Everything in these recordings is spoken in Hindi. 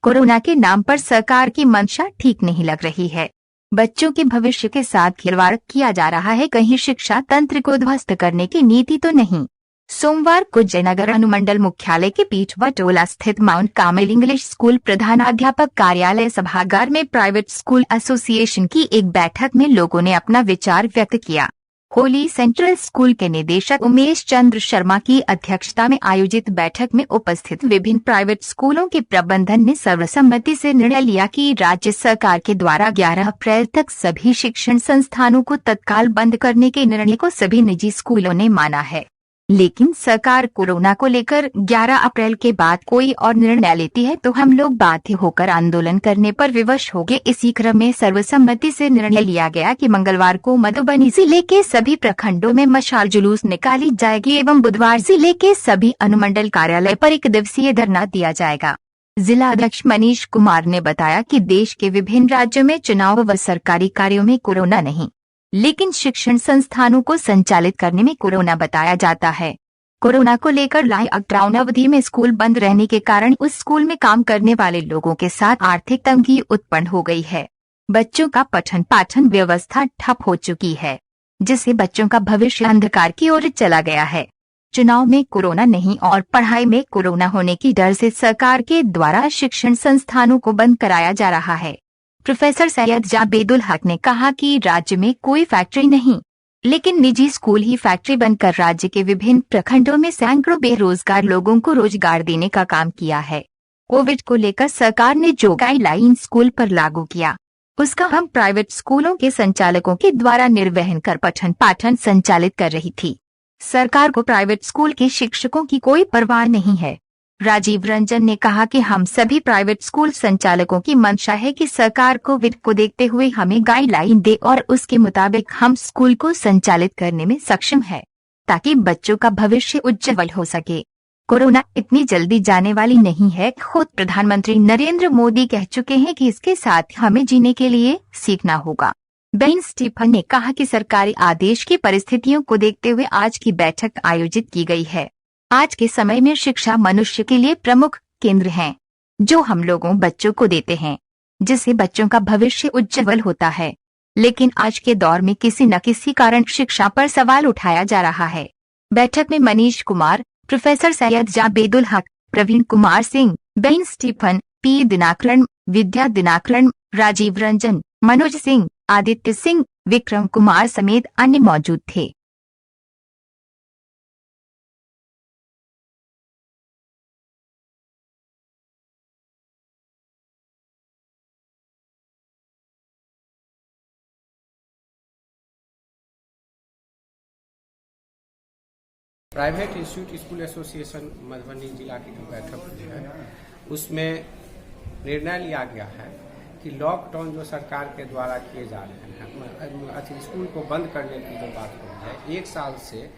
कोरोना के नाम पर सरकार की मंशा ठीक नहीं लग रही है। बच्चों के भविष्य के साथ खिलवाड़ किया जा रहा है, कहीं शिक्षा तंत्र को ध्वस्त करने की नीति तो नहीं। सोमवार को जयनगर अनुमंडल मुख्यालय के पीठवटोला स्थित माउंट कार्मेल इंग्लिश स्कूल प्रधानाध्यापक कार्यालय सभागार में प्राइवेट स्कूल एसोसिएशन की एक बैठक में लोगों ने अपना विचार व्यक्त किया। होली सेंट्रल स्कूल के निदेशक उमेश चंद्र शर्मा की अध्यक्षता में आयोजित बैठक में उपस्थित विभिन्न प्राइवेट स्कूलों के प्रबंधन ने सर्वसम्मति से निर्णय लिया कि राज्य सरकार के द्वारा 11 अप्रैल तक सभी शिक्षण संस्थानों को तत्काल बंद करने के निर्णय को सभी निजी स्कूलों ने माना है, लेकिन सरकार कोरोना को लेकर 11 अप्रैल के बाद कोई और निर्णय लेती है तो हम लोग बाध्य होकर आंदोलन करने पर विवश हो गए। इसी क्रम में सर्वसम्मति से निर्णय लिया गया कि मंगलवार को मधुबनी जिले के सभी प्रखंडों में मशाल जुलूस निकाली जाएगी एवं बुधवार जिले के सभी अनुमंडल कार्यालय पर 1 दिवसीय धरना दिया जाएगा। जिला अध्यक्ष मनीष कुमार ने बताया कि देश के विभिन्न राज्यों में चुनाव व सरकारी कार्यों में कोरोना नहीं, लेकिन शिक्षण संस्थानों को संचालित करने में कोरोना बताया जाता है। कोरोना को लेकर लॉकडाउन अवधि में स्कूल बंद रहने के कारण उस स्कूल में काम करने वाले लोगों के साथ आर्थिक तंगी उत्पन्न हो गई है। बच्चों का पठन पाठन व्यवस्था ठप हो चुकी है, जिससे बच्चों का भविष्य अंधकार की ओर चला गया है। चुनाव में कोरोना नहीं और पढ़ाई में कोरोना होने की डर से सरकार के द्वारा शिक्षण संस्थानों को बंद कराया जा रहा है। प्रोफेसर सैयद जाबेदुल हक ने कहा कि राज्य में कोई फैक्ट्री नहीं, लेकिन निजी स्कूल ही फैक्ट्री बनकर राज्य के विभिन्न प्रखंडों में सैकड़ों बेरोजगार लोगों को रोजगार देने का काम किया है। कोविड को लेकर सरकार ने जो गाइडलाइन स्कूल पर लागू किया, उसका हम प्राइवेट स्कूलों के संचालकों के द्वारा निर्वहन कर पठन पाठन संचालित कर रही थी। सरकार को प्राइवेट स्कूल के शिक्षकों की कोई परवाह नहीं है। राजीव रंजन ने कहा कि हम सभी प्राइवेट स्कूल संचालकों की मंशा है कि सरकार कोविड को देखते हुए हमें गाइडलाइन दे और उसके मुताबिक हम स्कूल को संचालित करने में सक्षम है, ताकि बच्चों का भविष्य उज्जवल हो सके। कोरोना इतनी जल्दी जाने वाली नहीं है। खुद प्रधानमंत्री नरेंद्र मोदी कह चुके हैं कि इसके साथ हमें जीने के लिए सीखना होगा। बेन स्टीफन ने कहा कि सरकारी आदेश की परिस्थितियों को देखते हुए आज की बैठक आयोजित की गई है। आज के समय में शिक्षा मनुष्य के लिए प्रमुख केंद्र है, जो हम लोगों बच्चों को देते हैं, जिससे बच्चों का भविष्य उज्जवल होता है। लेकिन आज के दौर में किसी न किसी कारण शिक्षा पर सवाल उठाया जा रहा है। बैठक में Manish Kumar, professor Syed Jabedul Haq, Praveen Kumar Singh, Ben Stephen, P Dinakaran, Vidya Dinakaran, Rajeev Ranjan, Manoj Singh, Aditya Singh, Vikram Kumar समेत अन्य मौजूद थे। Private institute school association Madhubani जिला की जो बैठक हुई है, उसमें निर्णय लिया गया है कि लॉकडाउन जो सरकार के द्वारा किए जा रहे हैं, स्कूल को बंद करने की जो बात हो रही है, 1 साल से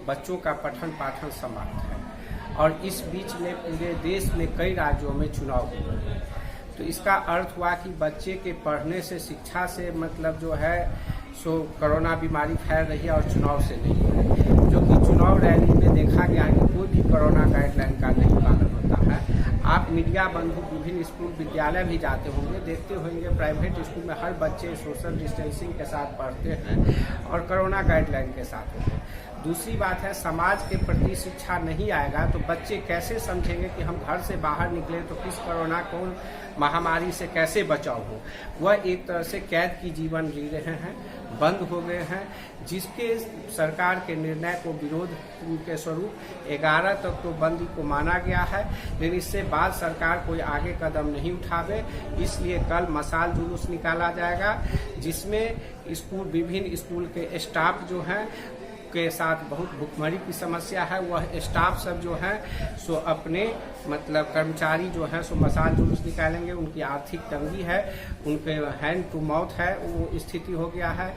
बच्चों का पठन पाठन समाप्त है और इस बीच में पूरे देश में कई राज्यों में चुनाव हो रहे हैं। तो इसका अर्थ हुआ कि बच्चे के पढ़ने से, शिक्षा से मतलब जो है सो कोरोना बीमारी फैल रही है और चुनाव से नहीं है, जो कि चुनाव रैली में देखा गया है कि कोई भी कोरोना गाइडलाइन का नहीं पालन होता है। आप मीडिया बंधु विभिन्न स्कूल विद्यालय भी जाते होंगे, देखते होंगे प्राइवेट स्कूल में हर बच्चे सोशल डिस्टेंसिंग के साथ पढ़ते हैं और कोरोना गाइडलाइन के साथ होते हैं। दूसरी बात है, समाज के प्रति शिक्षा नहीं आएगा तो बच्चे कैसे समझेंगे कि हम घर से बाहर निकले तो किस कोरोना कौन महामारी से कैसे बचाव हो। वह एक तरह से कैद की जीवन जी रहे हैं, बंद हो गए हैं, जिसके सरकार के निर्णय को विरोध के स्वरूप 11 तक तो बंदी को माना गया है, लेकिन इससे बाद सरकार कोई आगे कदम नहीं उठावे, इसलिए कल मशाल जुलूस निकाला जाएगा, जिसमें स्कूल विभिन्न स्कूल के स्टाफ जो हैं के साथ बहुत भुखमरी की समस्या है। वह स्टाफ सब जो है सो अपने मतलब कर्मचारी जो है सो मशाल जुलूस निकालेंगे। उनकी आर्थिक तंगी है, उनके हैंड टू माउथ है, वो स्थिति हो गया है।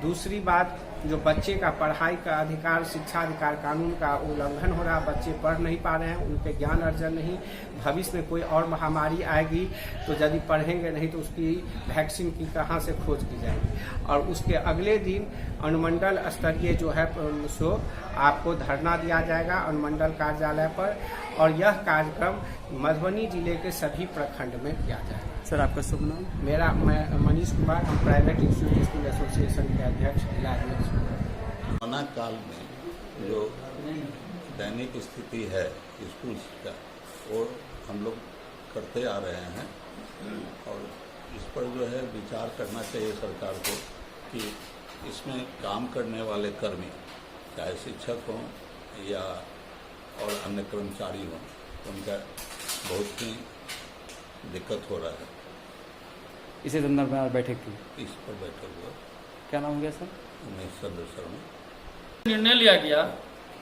दूसरी बात, जो बच्चे का पढ़ाई का अधिकार, शिक्षा अधिकार कानून का उल्लंघन हो रहा, बच्चे पढ़ नहीं पा रहे हैं, उनके ज्ञान अर्जन नहीं। भविष्य में कोई और महामारी आएगी तो यदि पढ़ेंगे नहीं तो उसकी वैक्सीन की कहाँ से खोज की जाएगी। और उसके अगले दिन अनुमंडल स्तरीय जो है सो आपको धरना दिया जाएगा अनुमंडल कार्यालय पर, और यह कार्यक्रम मधुबनी जिले के सभी प्रखंड में किया जाएगा। सर आपका शुभ नाम? मैं मनीष कुमार, हम प्राइवेट इंस्टीट्यूट स्कूल एसोसिएशन के अध्यक्ष जिला कोरोना काल में जो दैनिक स्थिति है स्कूल का, वो हम लोग करते आ रहे हैं, और इस पर जो है विचार करना चाहिए सरकार को कि इसमें काम करने वाले कर्मी, चाहे शिक्षक हों या और अन्य कर्मचारी हों, उनका बहुत ही दिक्कत हो रहा है। इसी संदर्भ में आज बैठक की? इस पर बैठक हुआ। क्या नाम हो गया सर? उमेश चंद्र शर्मा। निर्णय लिया गया।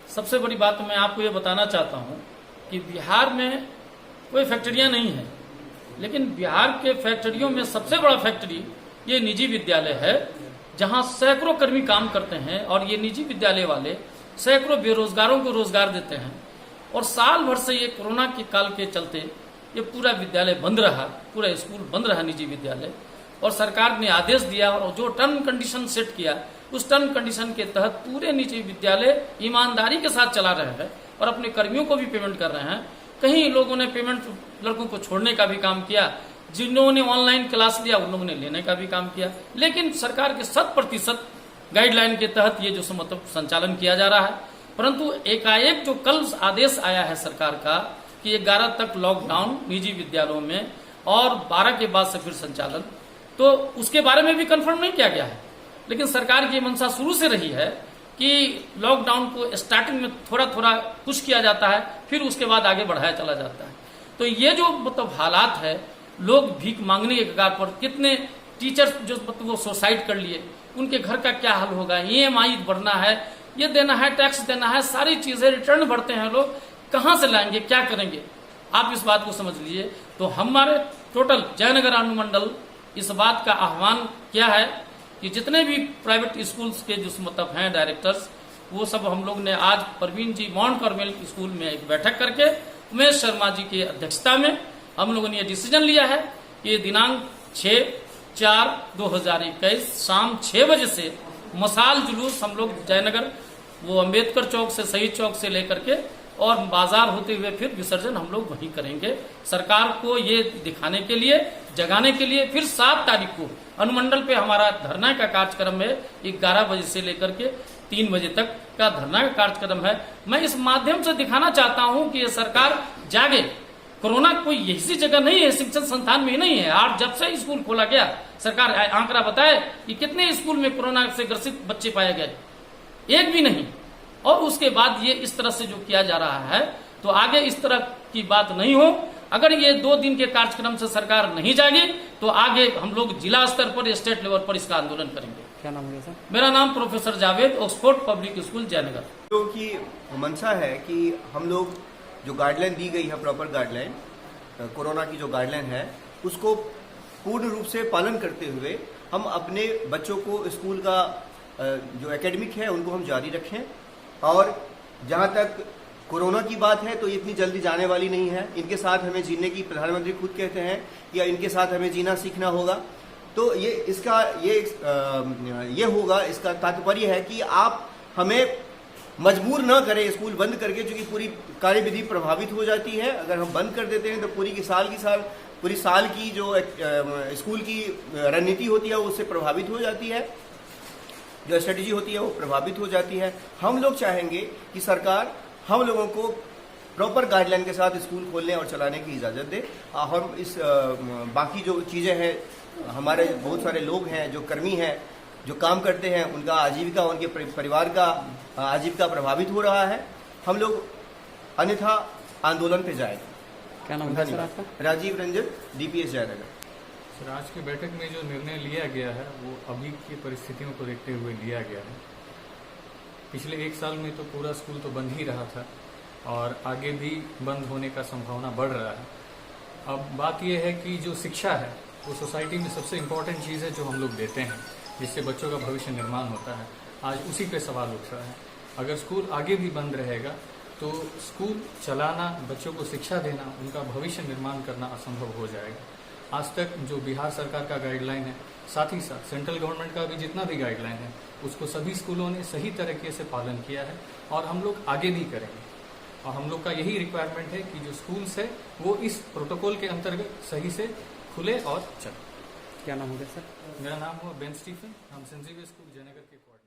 सबसे बड़ी बात मैं आपको ये बताना चाहता हूँ कि बिहार में कोई फैक्ट्रियाँ नहीं हैं, लेकिन बिहार के फैक्ट्रियों में सबसे बड़ा फैक्ट्री ये निजी विद्यालय है, जहाँ सैकड़ों कर्मी काम करते हैं, और ये निजी विद्यालय वाले सैकड़ों बेरोजगारों को रोजगार देते हैं। और साल भर से ये कोरोना के काल के चलते ये पूरा विद्यालय बंद रहा, पूरा स्कूल बंद रहा, निजी विद्यालय। और सरकार ने आदेश दिया और जो टर्म कंडीशन सेट किया, उस टर्म कंडीशन के तहत पूरे निजी विद्यालय ईमानदारी के साथ चला रहे हैं और अपने कर्मियों को भी पेमेंट कर रहे हैं। कहीं लोगों ने पेमेंट लड़कों को छोड़ने का भी काम किया, जिन्होंने ऑनलाइन क्लास लिया उन लोगों ने लेने का भी काम किया, लेकिन सरकार के 100% गाइडलाइन के तहत ये जो मतलब संचालन किया जा रहा है। परंतु एकाएक जो कल आदेश आया है सरकार का कि 11 तक लॉकडाउन निजी विद्यालयों में और 12 के बाद से फिर संचालन, तो उसके बारे में भी कंफर्म नहीं किया गया है। लेकिन सरकार की मंशा शुरू से रही है कि लॉकडाउन को स्टार्टिंग में थोड़ा थोड़ा पुश किया जाता है, फिर उसके बाद आगे बढ़ाया चला जाता है। तो ये जो मतलब हालात है, लोग भीख मांगने के कगार पर, कितने टीचर्स जो मतलब वो सुसाइड कर लिए, उनके घर का क्या हाल होगा, EMI भरना है, ये देना है, टैक्स देना है, सारी चीजें रिटर्न भरते हैं लोग, कहाँ से लाएंगे, क्या करेंगे, आप इस बात को समझ लीजिए। तो हमारे टोटल जयनगर अनुमंडल इस बात का आह्वान किया है कि जितने भी प्राइवेट स्कूल्स के जो मतलब हैं डायरेक्टर्स, वो सब हम लोग ने आज Parveen ji mount Carmel school में एक बैठक करके उमेश शर्मा जी की अध्यक्षता में हम लोगों ने ये डिसीजन लिया है कि दिनांक 6/4/2021 शाम 6 बजे से मसाल जुलूस हम लोग जयनगर वो अम्बेडकर चौक से, शहीद चौक से लेकर के और बाजार होते हुए फिर विसर्जन हम लोग वहीं करेंगे। सरकार को ये दिखाने के लिए, जगाने के लिए, फिर 7 तारीख को अनुमंडल पे हमारा धरना का कार्यक्रम है। 11 बजे से लेकर के 3 बजे तक का धरना का कार्यक्रम है। मैं इस माध्यम से दिखाना चाहता हूं कि ये सरकार जागे। कोरोना कोई ऐसी जगह नहीं है, शिक्षण संस्थान में ही नहीं है। आज जब से स्कूल खोला गया, सरकार आंकड़ा बताए कि कितने स्कूल में कोरोना से ग्रसित बच्चे पाए गए, एक भी नहीं। और उसके बाद ये इस तरह से जो किया जा रहा है, तो आगे इस तरह की बात नहीं हो। अगर ये 2 दिन के कार्यक्रम से सरकार नहीं जागी तो आगे हम लोग जिला स्तर पर, स्टेट लेवल पर इसका आंदोलन करेंगे। क्या नाम है सर? मेरा नाम professor Javed, Oxford public school Jaynagar. तो की मंशा है कि हम लोग जो गाइडलाइन दी गई है, प्रॉपर गाइडलाइन, कोरोना की जो गाइडलाइन है, उसको पूर्ण रूप से पालन करते हुए हम अपने बच्चों को स्कूल का जो एकेडमिक है उनको हम जारी रखें। और जहां तक कोरोना की बात है तो ये इतनी जल्दी जाने वाली नहीं है। इनके साथ हमें जीने की, प्रधानमंत्री खुद कहते हैं कि इनके साथ हमें जीना सीखना होगा। तो ये होगा, इसका तात्पर्य है कि आप हमें मजबूर न करें स्कूल बंद करके, क्योंकि पूरी कार्यविधि प्रभावित हो जाती है। अगर हम बंद कर देते हैं तो पूरी साल की जो स्कूल की रणनीति होती है उससे प्रभावित हो जाती है, जो स्ट्रेटेजी होती है वो प्रभावित हो जाती है। हम लोग चाहेंगे कि सरकार हम लोगों को प्रॉपर गाइडलाइन के साथ स्कूल खोलने और चलाने की इजाज़त दे। हम इस बाकी जो चीज़ें हैं, हमारे बहुत सारे लोग हैं जो कर्मी हैं, जो काम करते हैं, उनका आजीविका, उनके परिवार का आजीविका प्रभावित हो रहा है। हम लोग अन्यथा आंदोलन पे जाएंगे। क्या नाम है सर आपका? राजीव रंजन, DPS जयनगर। सर, आज की बैठक में जो निर्णय लिया गया है वो अभी की परिस्थितियों को देखते हुए लिया गया है। पिछले 1 साल में तो पूरा स्कूल तो बंद ही रहा था और आगे भी बंद होने का संभावना बढ़ रहा है। अब बात यह है कि जो शिक्षा है वो सोसाइटी में सबसे इम्पोर्टेंट चीज़ है जो हम लोग देते हैं, जिससे बच्चों का भविष्य निर्माण होता है। आज उसी पे सवाल उठ रहा है। अगर स्कूल आगे भी बंद रहेगा तो स्कूल चलाना, बच्चों को शिक्षा देना, उनका भविष्य निर्माण करना असंभव हो जाएगा। आज तक जो बिहार सरकार का गाइडलाइन है, साथ ही साथ सेंट्रल गवर्नमेंट का भी जितना भी गाइडलाइन है, उसको सभी स्कूलों ने सही तरीके से पालन किया है और हम लोग आगे भी करेंगे। और हम लोग का यही रिक्वायरमेंट है कि जो स्कूल्स है वो इस प्रोटोकॉल के अंतर्गत सही से खुले और चले। क्या नाम हो गया सर? मेरा नाम हुआ बेन स्टीफन, हम सेंट जेवियर स्कूल जयनगर के कोऑर्डिनेटर।